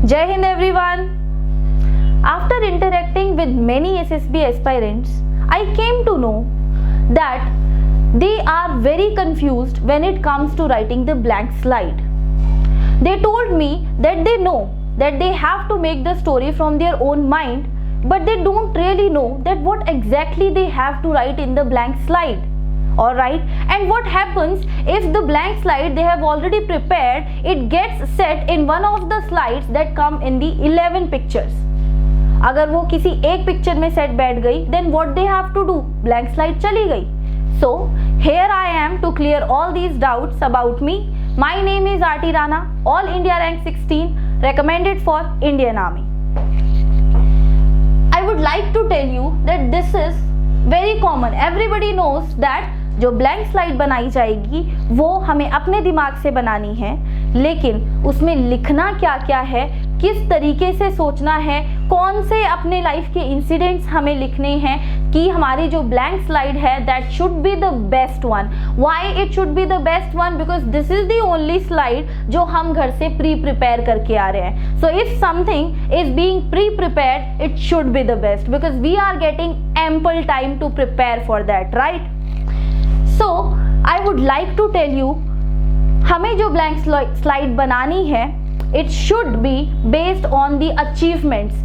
Jai Hind everyone. After interacting with many SSB aspirants, I came to know that they are very confused when it comes to writing the blank slide. They told me that they know that they have to make the story from their own mind, but they don't really know that what exactly they have to write in the blank slide. Alright, and what happens if the blank slide they have already prepared, it gets set in one of the slides that come in the 11 pictures. अगर वो किसी एक picture में set बैठ गई, then what they have to do? Blank slide चली गई. So here I am to clear all these doubts about me. My name is Aarti Rana, All India Rank 16, recommended for Indian Army. I would like to tell you that this is very common. Everybody knows that जो blank slide बनाई जाएगी वो हमें अपने दिमाग से बनानी है, लेकिन उसमें लिखना क्या क्या है, किस तरीके से सोचना है, कौन से अपने लाइफ के इंसिडेंट्स हमें लिखने हैं कि हमारी जो ब्लैंक स्लाइड है that should be the best one. Why it should be the best one? Because this is the only slide जो हम घर से प्री प्रिपेयर करके आ रहे हैं. So if something is being pre prepared it should be the best because we are getting ample time to prepare for that, right? So I would like to tell you, हमें जो blank slide बनानी है it should be based on the achievements.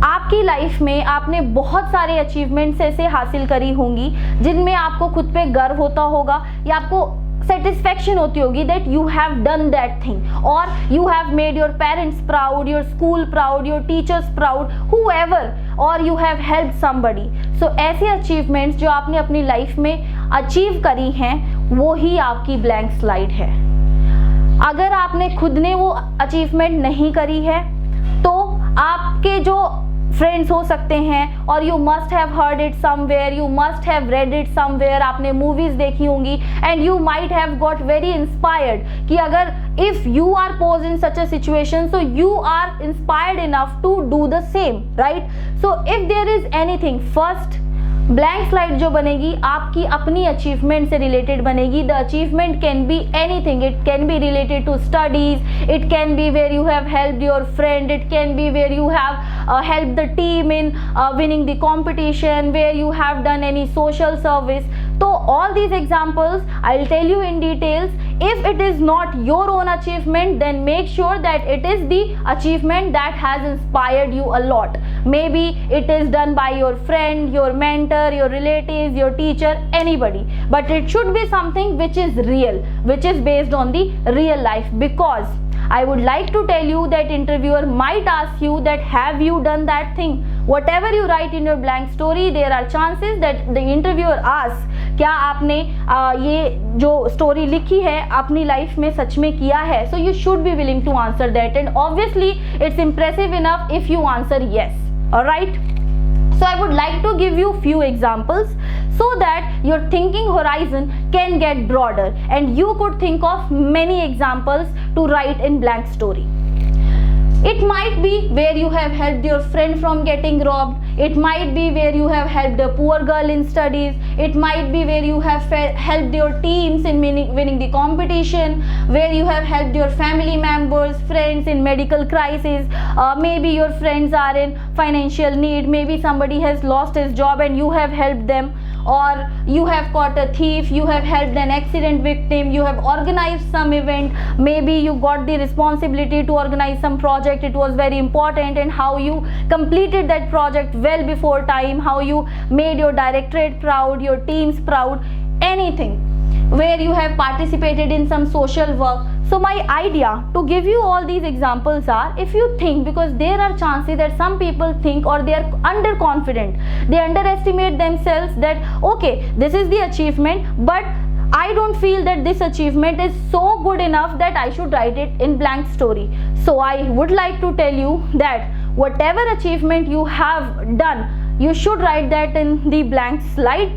आपकी life में आपने बहुत सारे achievements ऐसे हासिल करी होंगी जिनमें आपको खुद पे गर्व होता होगा या आपको satisfaction होती होगी that you have done that thing, or you have made your parents proud, your school proud, your teachers proud, whoever, or you have helped somebody. So ऐसे achievements जो आपने अपनी लाइफ में अचीव करी हैं वो ही आपकी ब्लैंक स्लाइड है. अगर आपने खुद ने वो अचीवमेंट नहीं करी है तो आपके जो फ्रेंड्स हो सकते हैं, और you must have heard it somewhere, you must have read it somewhere, आपने मूवीज देखी होंगी and you might have got very inspired कि अगर if you are pose in such a situation so you are inspired enough to do the same, right? So if there is anything, first blank slide जो बनेगी आपकी अपनी achievement से related बनेगी. The achievement can be anything. It can B related to studies, it can be where you have helped your friend, it can be where you have helped the team in winning the competition, where you have done any social service. So all these examples I'll tell you in details. If it is not your own achievement, then make sure that it is the achievement that has inspired you a lot. Maybe it is done by your friend, your mentor, your relatives, your teacher, anybody, but it should be something which is real, which is based on the real life. Because I would like to tell you that interviewer might ask you that have you done that thing. Whatever you write in your blank story, there are chances that the interviewer asks क्या आपने ये जो story लिखी है अपनी life में सच में किया है. So you should be willing to answer that, and obviously it's impressive enough if you answer yes. Alright? So I would like to give you few examples so that your thinking horizon can get broader and you could think of many examples to write in blank story. It might be where you have helped your friend from getting robbed. It might be where you have helped a poor girl in studies. It might be where you have helped your teams in winning the competition, where you have helped your family members, friends in medical crisis. Maybe your friends are in financial need. Maybe somebody has lost his job and you have helped them. Or you have caught a thief, you have helped an accident victim, you have organized some event, maybe you got the responsibility to organize some project, it was very important, and how you completed that project well before time, how you made your directorate proud, your teams proud, anything where you have participated in some social work. So my idea to give you all these examples are, if you think, because there are chances that some people think or they are underconfident, they underestimate themselves that okay, this is the achievement, but I don't feel that this achievement is so good enough that I should write it in blank story. So I would like to tell you that whatever achievement you have done, you should write that in the blank slide.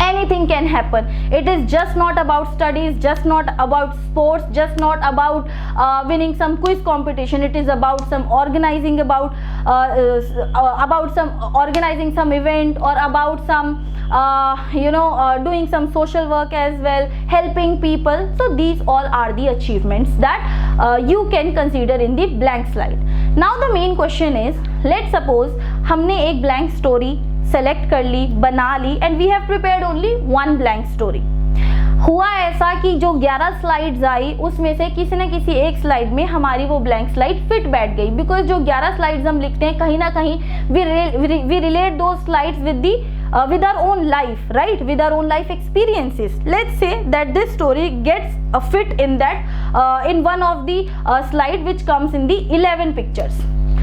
anything can happen. It is just not about studies, just not about sports, just not about winning some quiz competition. It is about some organizing, about some organizing some event, or about some doing some social work as well, helping people. So these all are the achievements that you can consider in the blank slide. Now the main question is, let's suppose हमने एक blank story select कर ली, बना ली, and we have prepared only one blank story. हुआ ऐसा कि जो 11 स्लाइड्स आई उसमें से किसी न किसी एक स्लाइड में हमारी वो ब्लैंक स्लाइड फिट बैठ गई, बिकॉज जो 11 स्लाइड्स हम लिखते हैं कहीं ना कहीं वी रिलेट दो slides with our own life, right, with our own life experiences. Let's say that this story gets a fit in that in one of the slide which comes in the 11 pictures.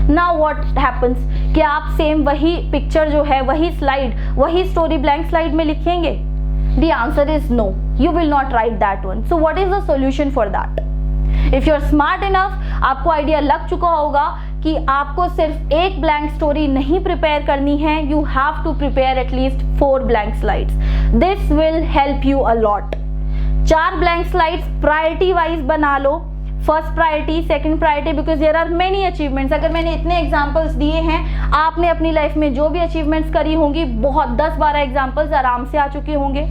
Now what happens, क्या आप same वही picture जो है, वही slide, वही story blank slide में लिखेंगे? The answer is no, you will not write that one. So what is the solution for that? If you are smart enough, आपको आइडिया लग चुका होगा कि आपको सिर्फ एक ब्लैंक स्टोरी नहीं प्रिपेयर करनी है, you have to prepare at least 4 blank slides. This will help you a lot. 4 blank slides priority wise बना लो, first priority, second priority, because there are many achievements. अगर मैंने इतने एग्जांपल्स दिए हैं, आपने अपनी लाइफ में जो भी अचीवमेंट्स करी होंगी, बहुत 10-12 एग्जांपल्स आराम से आ चुके होंगे.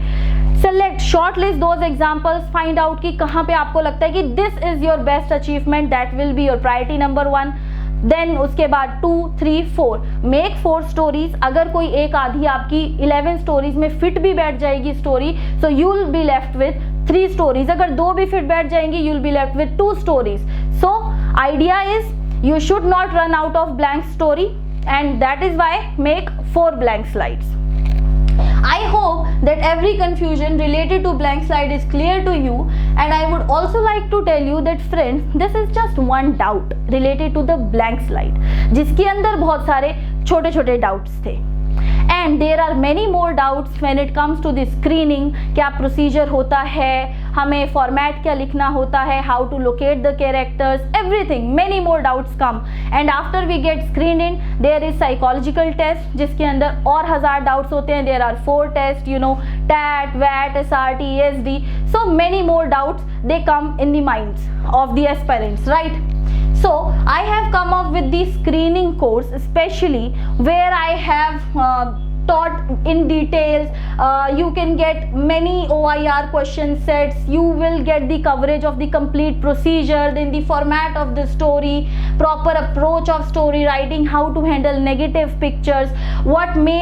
Select, shortlist those examples, find out कि कहाँ पे आपको लगता है कि this is your best achievement, that will be your priority number 1. Then उसके बाद 2, 3, 4, मेक 4 स्टोरीज. अगर कोई एक आधी आपकी 11 स्टोरीज में फिट भी बैठ जाएगी story, so you will be left with 3 stories. अगर 2 भी फिट बैठ जाएंगी, you will be left with 2 stories. So idea is you should not run out of blank story, and that is why make 4 blank slides. I hope that every confusion related to blank slide is clear to you, and I would also like to tell you that friends, this is just one doubt related to the blank slide, जिसके अंदर बहुत सारे छोटे छोटे doubts थे. And there are many more doubts when it comes to the screening. क्या procedure होता है, हमें फॉर्मेट क्या लिखना होता है, how to locate the characters, everything, many more doubts come. And after we get screened in, there is psychological test, जिसके अंदर और 1000 doubts होते हैं. There are 4 tests, you know, TAT, VAT, SRT, SD. So many more doubts, they come in the minds of the aspirants, right? So I have come up with the screening course, especially where I have taught in details. You can get many OIR question sets. You will get the coverage of the complete procedure, then the format of the story, proper approach of story writing, how to handle negative pictures, what may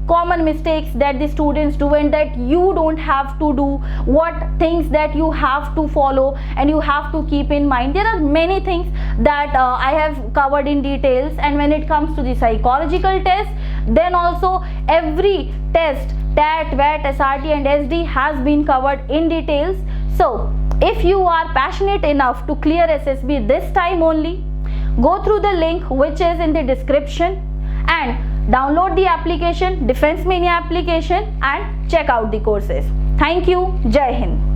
common mistakes that the students do and that you don't have to do, what things that you have to follow and you have to keep in mind. There are many things that I have covered in details. And when it comes to the psychological test, then also every test, TAT, VAT, SRT and SD has been covered in details. So if you are passionate enough to clear SSB this time only, go through the link which is in the description and download the application, Defense Mania application, and check out the courses. Thank you. Jai Hind.